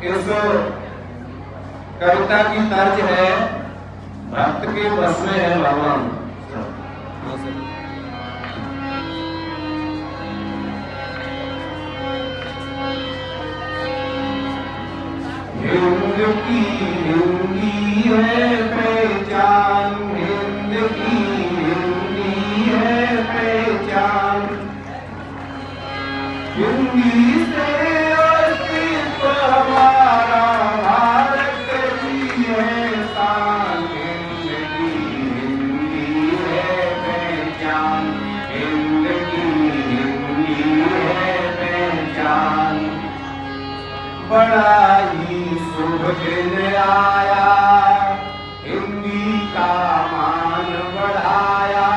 इस कविता की तर्ज है भक्त के बस में है भगवान। हिंद की हिंदी है पहचान, हिंद की हिंदी है पहचान, हिंदी से अस्तित्व हमारा, भारत की है शान। हिंद की हिंदी है पहचान, हिंद की हिंदी है पहचान। बड़ा ही शुभ दिन आया, हिंदी का मान बढ़ाया,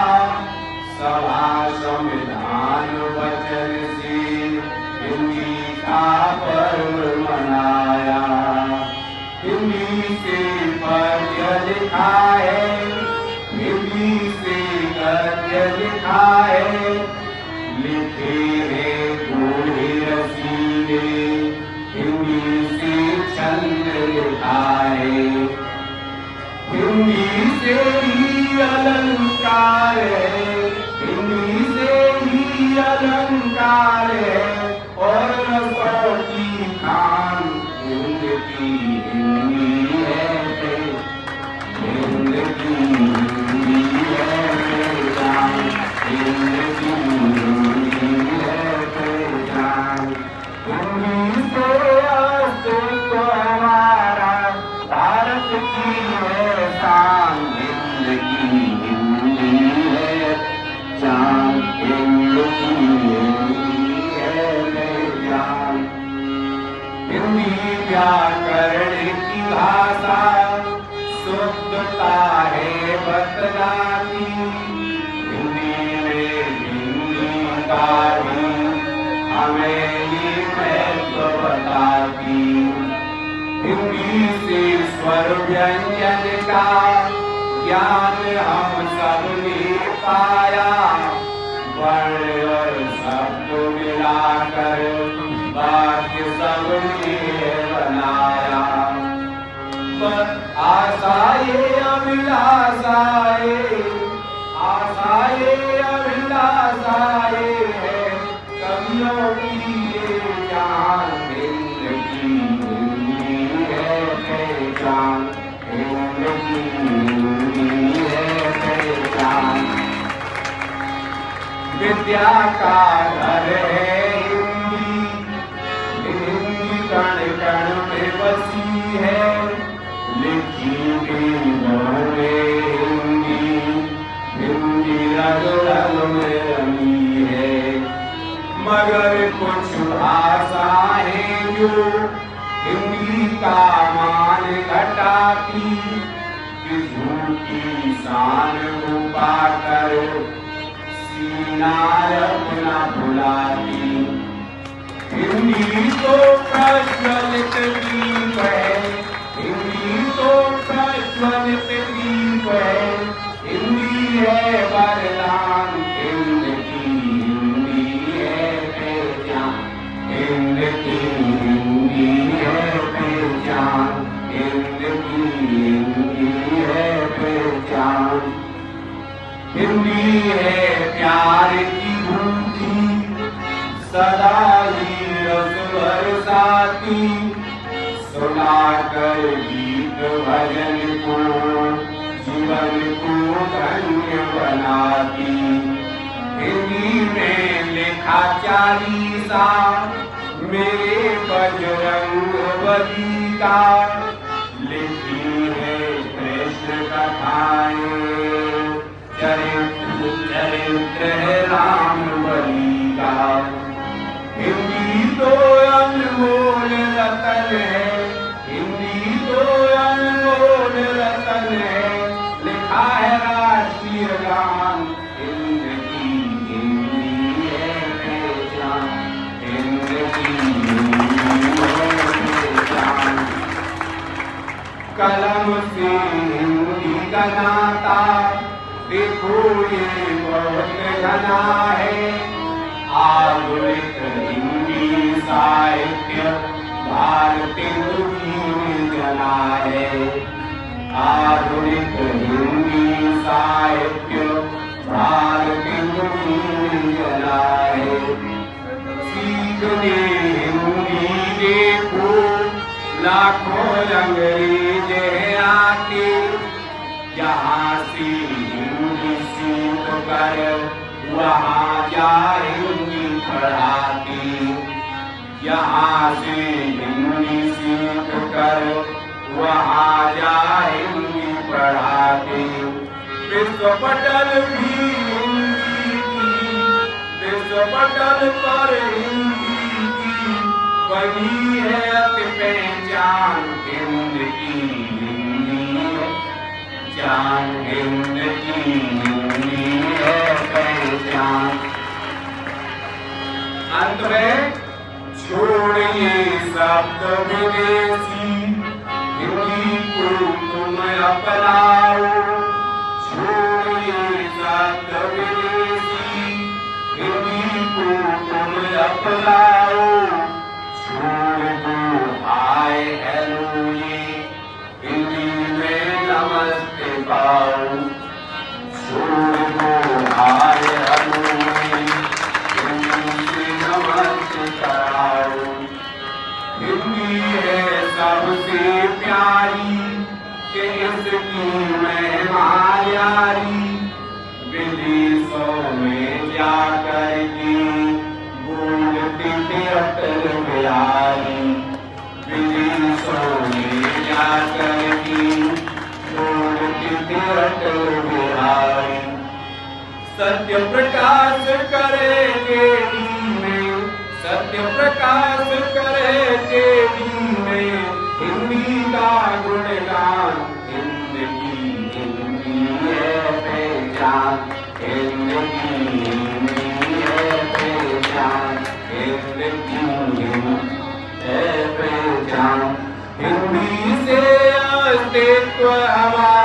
सभा संविधान वचन से हिंदी का पर्व मनाया। हिंदी से पद्य लिखा है, हिंदी से गद्य लिखा है, लिखे हैं बूढ़े रसीले, हिंदी से छंद लिखा है। हिंदी से ही अलंकार है, हिंदी से ही अलंकार है, और रसों की खान हिंद की हिंदी है, हिंद की हिंदी है पहचान, हिंद की हिंदी है पहचान। हिंदी से अस्तित्व हमारा, भारत की है शान। हिंद की हिंदी है पहचान, हिंद की हिंदी है पहचान। हिंदी व्याकरण की भाषा, शुद्धता है बतलाती, हिंदी में हिंदी का भी हमें ये महत्व बताती। हिंदी से स्वर व्यंजन का ज्ञान हम सबने पाया, वर्ण और शब्द मिलाकर वाक्य सबने बनाया। आशाए अभिलाषाए, आशाए अभिलाषाए है कवियों की ये जान। हिंद की हिंदी है पहचान, हिंद की हिंदी है पहचान। विद्या का घर है हिंदी, हिंदी कण कण में बसी है, लिखी वेदों में हिंदी, हिंदी रग रग में रंगी है। मगर कुछ भाषाएं जो हिंदी का मान घटाती, कि झूठी शान को पाकर सीना अपना भुलाती। हिंदी तो प्रज्वलित दीप है, हिंदी तो प्रज्वलित दीप है, हिंदी है वरदान। हिंद की हिंदी है पहचान, हिंद की हिंदी है पहचान, हिंद की हिंदी है पहचान। हिंदी है प्यार की भूखी, सदा ही रस बरसाती, सुनाकर गीत भजन को जीवन को धन्य बनाती। हिंदी में लिखा चालीसा मेरे बजरंग बली का, लिखी है कृष्ण कथाएं, चरित्र चरित्र है राम बली का। हिंदी तो अनमोल रतन है, हिंदी तो अनमोल रतन है, लिखा है राष्ट्रीय गान। हिंद की हिंदी है पहचान, हिंद की हिंदी है पहचान। कलम से हिंदी का नाता देखो ये बहुत घना है, आधुनिक हिंदी साहित्य भारतीय सीखने हिंदी देखो, लाखों अंग्रेज आते, यहाँ से हिंदी सीख कर वहाँ जाएंगी पढ़ाते, यहाँ से हिंदी सीख कर वहाँ जाएंगी पढ़ाते। विश्व पटल भी हिंदी की, विश्व पटल पर हिंदी की बनी है अति पहचान हिंद की, हिंदी है जान हिंद की, हिंदी है पहचान। अंत में छोड़िए शब्द विदेशी, हिंदी को तुम अपनाओ, छोड़िए शब्द विदेशी, हिंदी को तुम अपनाओ, छोड़ दो हाय हेलो ये हिंदी में नमस्ते पाओ, छोड़ दो हाय हेलो ये हिंदी से नमस्ते कराओ। हिंदी है सबसे प्यारी कि इसकी महिमा यारी, विदेशों में जाकर के बोलते थे अटल बिहारी, विदेशों में जाकर के बोलते थे अटल बिहारी। सत्य प्रकाश करे तेरी में, सत्य प्रकाश करे तेरी में, हिंदी का गुणगान हिंद की, हिंदी है पहचान हिंद की, हिंदी है पहचान हिंद की, हिंदी है पहचान। हिंदी से अस्तित्व हमारा